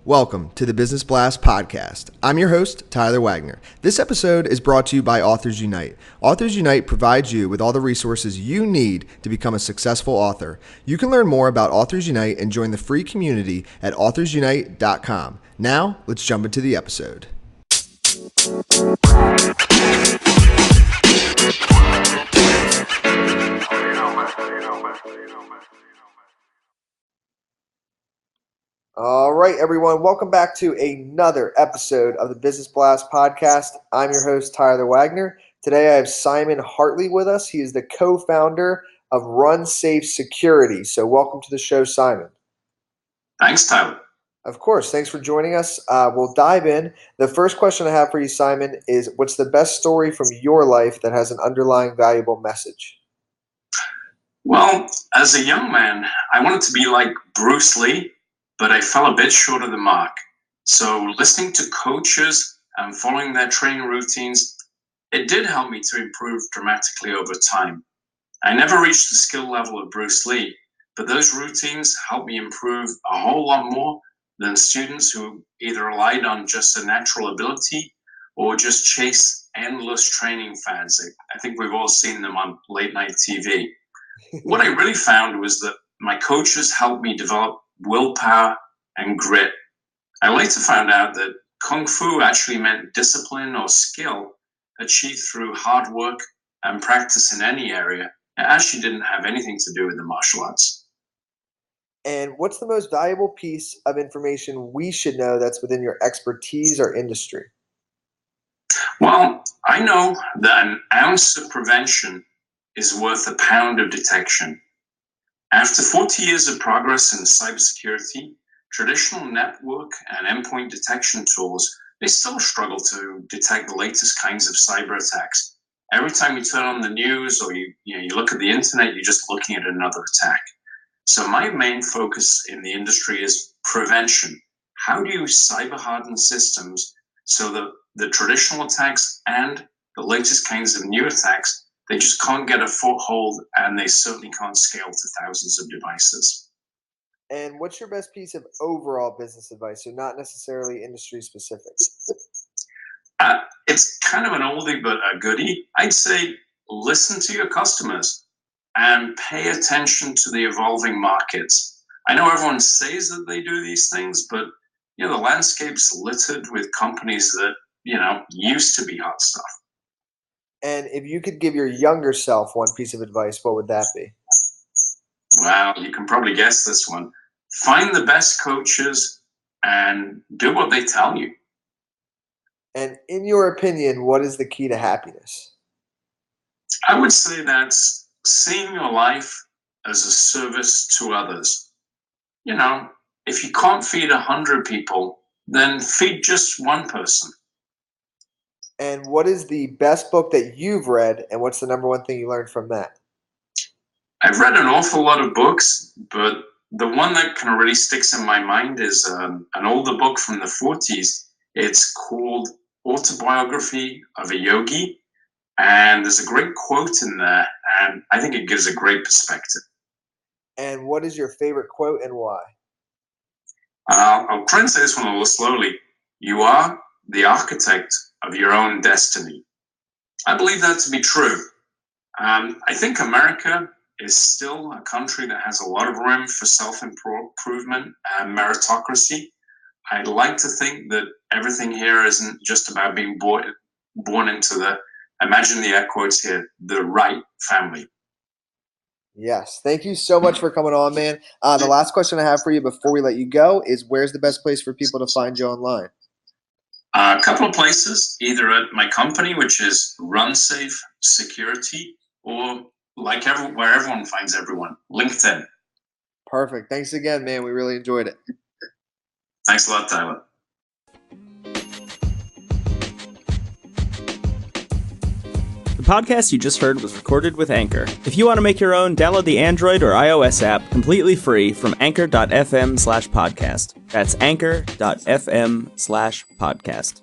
Welcome to the Business Blast podcast. I'm your host, Tyler Wagner. This episode is brought to you by Authors Unite. Authors Unite provides you with all the resources you need to become a successful author. You can learn more about Authors Unite and join the free community at authorsunite.com. Now, let's jump into the episode. All right, everyone. Welcome back to another episode of the Business Blast podcast. I'm your host, Tyler Wagner. Today, I have Simon Hartley with us. He is the co-founder of RunSafeSecurity. So welcome to the show, Simon. Thanks, Tyler. Of course. Thanks for joining us. We'll dive in. The first question I have for you, Simon, is what's the best story from your life that has an underlying valuable message? Well, as a young man, I wanted to be like Bruce Lee, but I fell a bit short of the mark. So listening to coaches and following their training routines, it did help me to improve dramatically over time. I never reached the skill level of Bruce Lee, but those routines helped me improve a whole lot more than students who either relied on just a natural ability or just chase endless training fads. I think we've all seen them on late night TV. What I really found was that my coaches helped me develop willpower and grit. I later found out that Kung Fu actually meant discipline or skill achieved through hard work and practice in any area. It actually didn't have anything to do with the martial arts. And what's the most valuable piece of information we should know that's within your expertise or industry? Well, I know that an ounce of prevention is worth a pound of detection. After 40 years of progress in cybersecurity, traditional network and endpoint detection tools, they still struggle to detect the latest kinds of cyber attacks. Every time you turn on the news or you look at the internet, you're just looking at another attack. So my main focus in the industry is prevention. How do you cyber harden systems so that the traditional attacks and the latest kinds of new attacks, they just can't get a foothold, and they certainly can't scale to thousands of devices. And what's your best piece of overall business advice, so not necessarily industry specific? It's kind of an oldie but a goodie. I'd say listen to your customers and pay attention to the evolving markets. I know everyone says that they do these things, but the landscape's littered with companies that used to be hot stuff. And if you could give your younger self one piece of advice, what would that be? Well, you can probably guess this one. Find the best coaches and do what they tell you. And in your opinion, what is the key to happiness? I would say that's seeing your life as a service to others. If you can't feed 100 people, then feed just one person. And what is the best book that you've read, and what's the number one thing you learned from that? I've read an awful lot of books, but the one that kind of really sticks in my mind is an older book from the 40s. It's called Autobiography of a Yogi, and there's a great quote in there, and I think it gives a great perspective. And what is your favorite quote and why? I'll try and say this one a little slowly. You are the architect of your own destiny. I believe that to be true. I think America is still a country that has a lot of room for self-improvement and meritocracy. I'd like to think that everything here isn't just about being born into imagine the air quotes here, the right family. Yes. Thank you so much for coming on, man. The last question I have for you before we let you go is, where's the best place for people to find you online? A couple of places, either at my company, which is RunSafeSecurity, or where everyone finds everyone, LinkedIn. Perfect. Thanks again, man. We really enjoyed it. Thanks a lot, Tyler. The podcast you just heard was recorded with Anchor. If you want to make your own, download the Android or iOS app completely free from anchor.fm/podcast. That's anchor.fm/podcast.